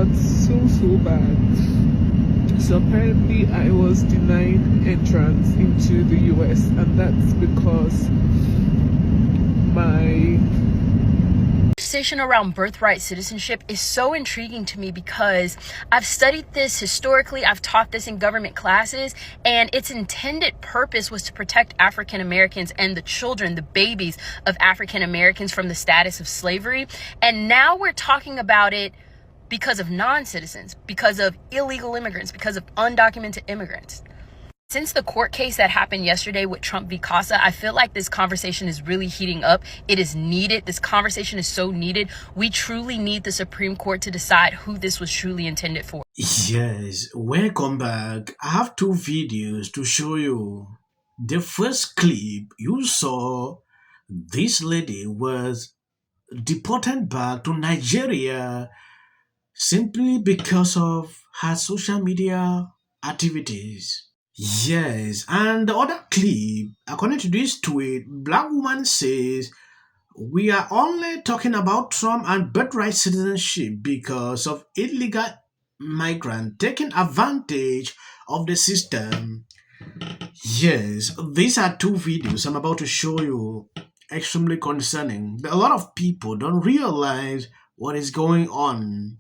hurt so bad. So apparently I was denied entrance into the US, and that's because my conversation around birthright citizenship is so intriguing to me because I've studied this historically, I've taught this in government classes, and its intended purpose was to protect African Americans and the children, the babies of African Americans from the status of slavery. And now we're talking about it because of non-citizens, because of illegal immigrants, because of undocumented immigrants. Since the court case that happened yesterday with Trump v. Casa, I feel like this conversation is really heating up. It is needed. This conversation is so needed. We truly need the Supreme Court to decide who this was truly intended for. Yes, welcome back. I have two videos to show you. The first clip you saw, this lady was deported back to Nigeria simply because of her social media activities. Yes, and the other clip, according to this tweet, black woman says, "We are only talking about Trump and birthright citizenship because of illegal migrant taking advantage of the system." Yes, these are two videos I'm about to show you, extremely concerning. A lot of people don't realize what is going on.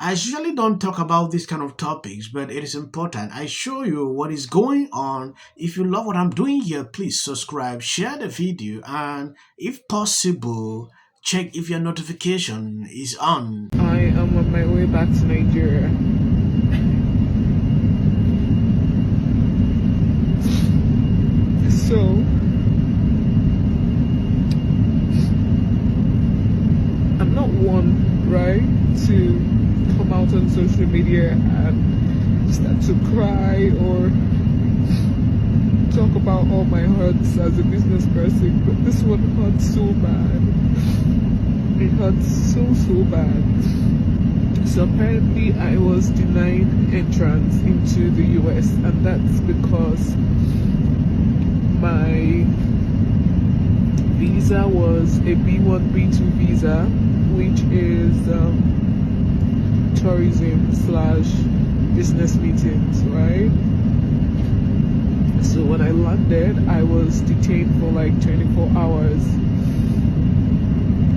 I usually don't talk about these kind of topics, but it is important. I show you what is going on. If you love what I'm doing here, please subscribe, share the video, and if possible, check if your notification is on. I am on my way back to Nigeria. So I'm not one, right, to come out on social media and start to cry or talk about all my hurts as a business person, but this one hurts so bad. It hurts so bad. So apparently I was denied entrance into the US, and that's because my visa was a B1, B2 visa, which is tourism / business meetings, right? So when I landed, I was detained for like 24 hours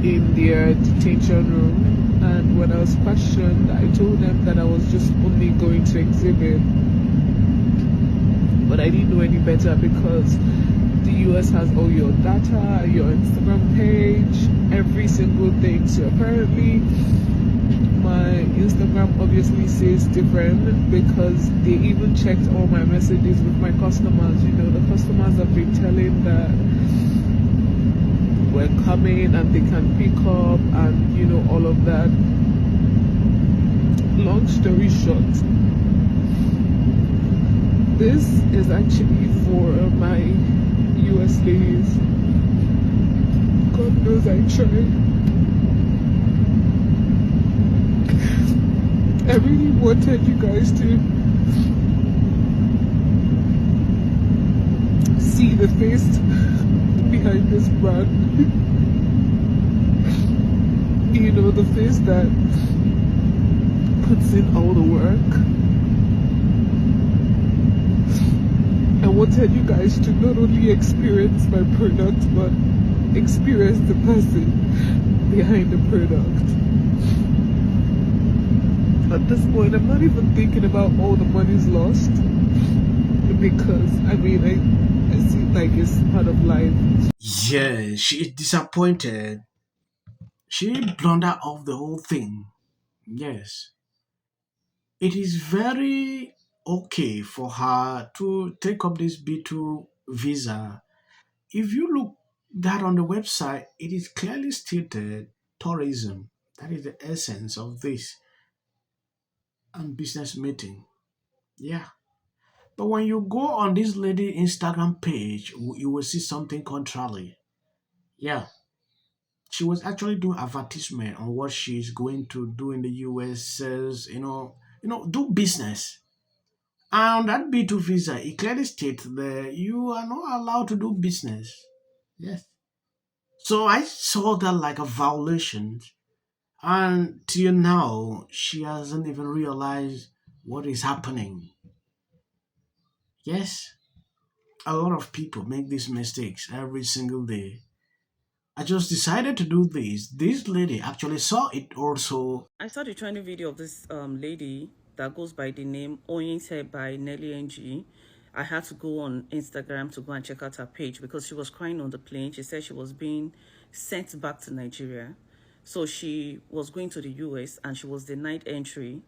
in their detention room, and when I was questioned, I told them that I was just only going to exhibit, but I didn't know any better because the US has all your data, your Instagram page, every single thing. So apparently my Instagram obviously says different because they even checked all my messages with my customers. You know, the customers have been telling that we're coming and they can pick up and, you know, all of that. Long story short, this is actually for my US ladies. God knows I tried. I really wanted you guys to see the face behind this brand. You know, the face that puts in all the work. I wanted you guys to not only experience my product, but experience the person behind the product. At this point, I'm not even thinking about all the money's lost, because I mean, I see like it's part of life. Yeah, she is disappointed. She blundered off the whole thing. Yes, it is very okay for her to take up this B2 visa. If you look that on the website, it is clearly stated tourism. That is the essence of this and business meeting. Yeah. But when you go on this lady Instagram page, you will see something contrary. Yeah. She was actually doing advertisement on what she's going to do in the US, says, do business. And that B2 visa, it clearly states that you are not allowed to do business. Yes. So I saw that like a violation. And till now, she hasn't even realized what is happening. Yes, a lot of people make these mistakes every single day. I just decided to do this. This lady actually saw it also. I saw the trending video of this lady that goes by the name Oyinse by Nelly NG. I had to go on Instagram to go and check out her page because she was crying on the plane. She said she was being sent back to Nigeria. So she was going to the US and she was denied entry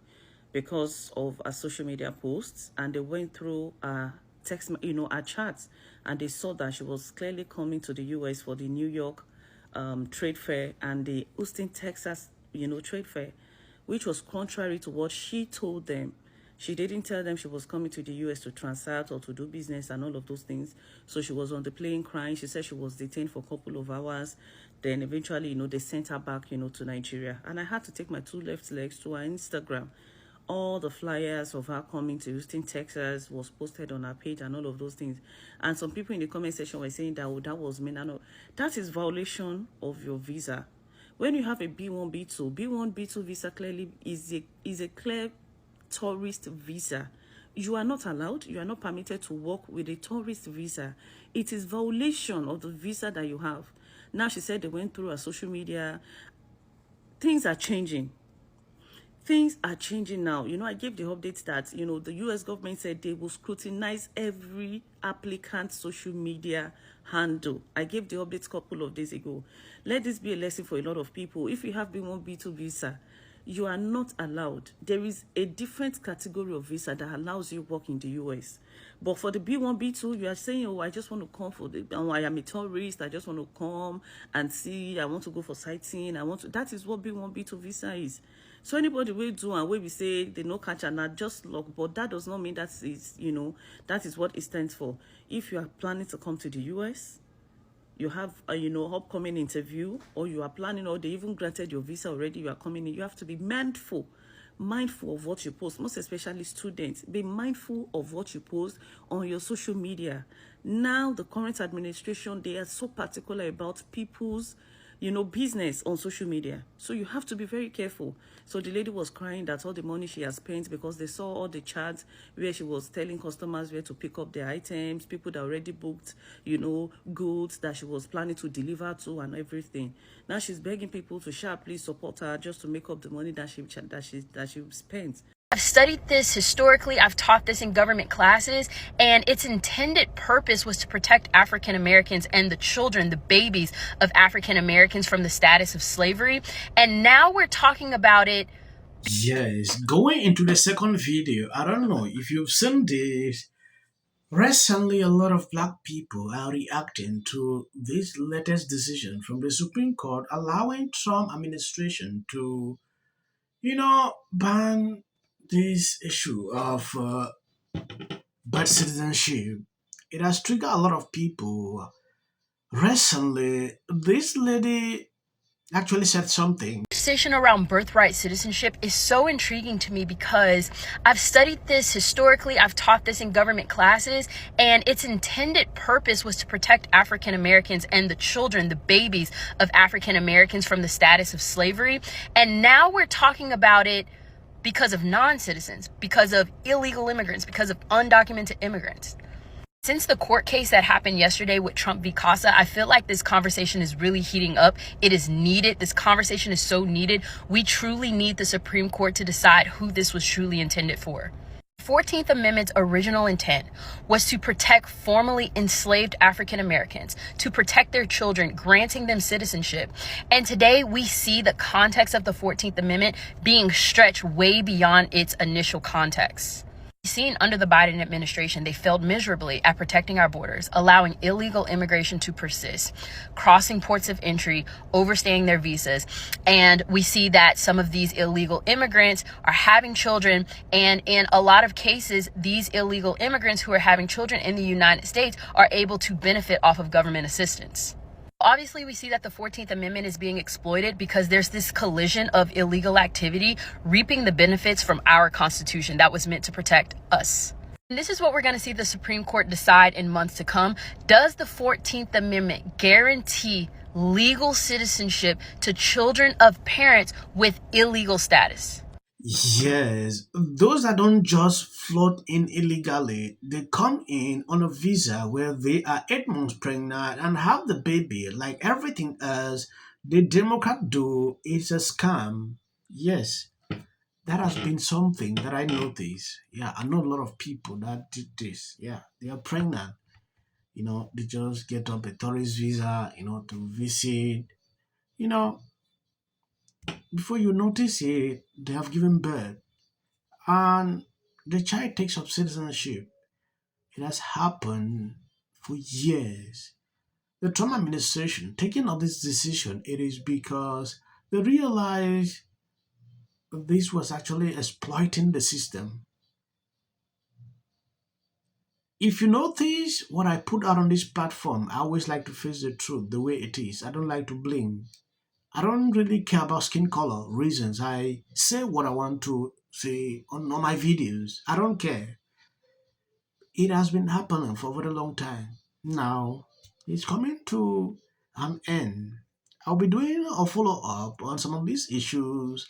because of her social media posts, and they went through text, her chats, and they saw that she was clearly coming to the US for the New York trade fair and the Houston, Texas, trade fair, which was contrary to what she told them. She didn't tell them she was coming to the US to transact or to do business and all of those things. So she was on the plane crying. She said she was detained for a couple of hours. Then eventually, they sent her back, to Nigeria. And I had to take my two left legs to her Instagram. All the flyers of her coming to Houston, Texas was posted on her page and all of those things. And some people in the comment section were saying that, oh, that was me. No, that is violation of your visa. When you have a B1, B2, B1, B2 visa clearly is a clear tourist visa. You are not allowed, you are not permitted to work with a tourist visa. It is violation of the visa that you have. Now she said they went through her social media. Things are changing. Things are changing now. I gave the updates that, the US government said they will scrutinize every applicant social media handle. I gave the updates a couple of days ago. Let this be a lesson for a lot of people. If you have B1, B2 visa, you are not allowed. There is a different category of visa that allows you work in the US. But for the B1, B2, you are saying, oh, I just want to come I am a tourist. I just want to come and see. I want to go for sightseeing. That is what B1, B2 visa is. So anybody will do and we say they no catch and not just luck, but that does not mean that is what it stands for. If you are planning to come to the US, you have a upcoming interview, or you are planning, or they even granted your visa already, you are coming in, you have to be mindful of what you post, most especially students. Be mindful of what you post on your social media. Now the current administration, they are so particular about people's business on social media. So you have to be very careful. So the lady was crying that all the money she has spent, because they saw all the chats where she was telling customers where to pick up their items, people that already booked, goods that she was planning to deliver to and everything. Now she's begging people to sharply support her just to make up the money that she spent. I've studied this historically, I've taught this in government classes, and its intended purpose was to protect African Americans and the children, the babies of African Americans from the status of slavery. And now we're talking about it. Yes, going into the second video, I don't know if you've seen this. Recently, a lot of black people are reacting to this latest decision from the Supreme Court allowing Trump administration to, ban this issue of birth citizenship. It has triggered a lot of people. Recently, this lady actually said something. Conversation around birthright citizenship is so intriguing to me because I've studied this historically, I've taught this in government classes, and its intended purpose was to protect African Americans and the children, the babies of African Americans from the status of slavery. And now we're talking about it because of non-citizens, because of illegal immigrants, because of undocumented immigrants. Since the court case that happened yesterday with Trump v. Casa, I feel like this conversation is really heating up. It is needed. This conversation is so needed. We truly need the Supreme Court to decide who this was truly intended for. 14th Amendment's original intent was to protect formerly enslaved African Americans, to protect their children, granting them citizenship. And today we see the context of the 14th Amendment being stretched way beyond its initial context. Seen under the Biden administration, they failed miserably at protecting our borders, allowing illegal immigration to persist, crossing ports of entry, overstaying their visas. And we see that some of these illegal immigrants are having children. And in a lot of cases, these illegal immigrants who are having children in the United States are able to benefit off of government assistance. Obviously, we see that the 14th Amendment is being exploited because there's this collision of illegal activity reaping the benefits from our Constitution that was meant to protect us. And this is what we're going to see the Supreme Court decide in months to come. Does the 14th Amendment guarantee legal citizenship to children of parents with illegal status? Yes, those that don't just float in illegally, they come in on a visa where they are 8 months pregnant and have the baby. Like everything else the Democrat do is a scam. Yes, that has been something that I noticed. Yeah, I know a lot of people that did this. Yeah, they are pregnant. They just get up a tourist visa, to visit. You know, before you notice it, they have given birth. And the child takes up citizenship. It has happened for years. The Trump administration taking up this decision, it is because they realized that this was actually exploiting the system. If you notice what I put out on this platform, I always like to face the truth the way it is. I don't like to blame. I don't really care about skin color reasons. I say what I want to say on my videos. I don't care. It has been happening for a very long time. Now, it's coming to an end. I'll be doing a follow up on some of these issues.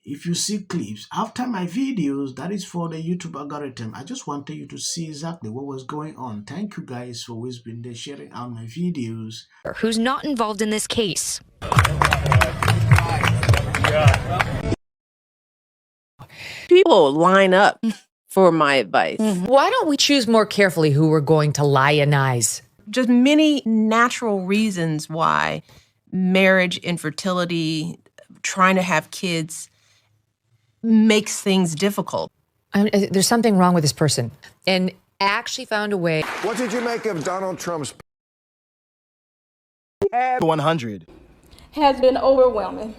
If you see clips after my videos, that is for the YouTube algorithm. I just wanted you to see exactly what was going on. Thank you guys for always been there sharing out my videos. Who's not involved in this case. People line up for my advice. Why don't we choose more carefully who we're going to lionize? Just many natural reasons why marriage, infertility, trying to have kids makes things difficult. There's something wrong with this person, and actually found a way. What did you make of Donald Trump's 100? Has been overwhelming.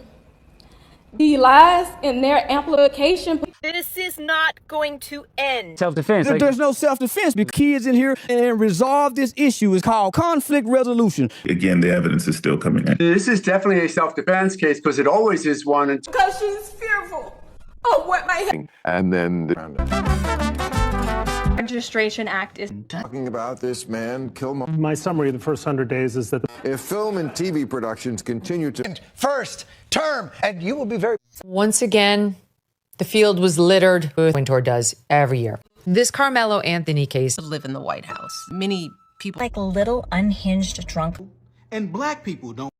The lies in their amplification. This is not going to end. Self-defense. There's no self-defense because kids in here and resolve this issue is called conflict resolution. Again, the evidence is still coming in. This is definitely a self-defense case because it always is one. Because she's fearful of what might happen. And then the Registration Act is talking about this man, Kilmer. My summary of the first 100 days is that if film and TV productions continue to first term, and you will be very. Once again, the field was littered with Wintour does every year. This Carmelo Anthony case. Live in the White House. Many people Like a little unhinged drunk. And black people don't.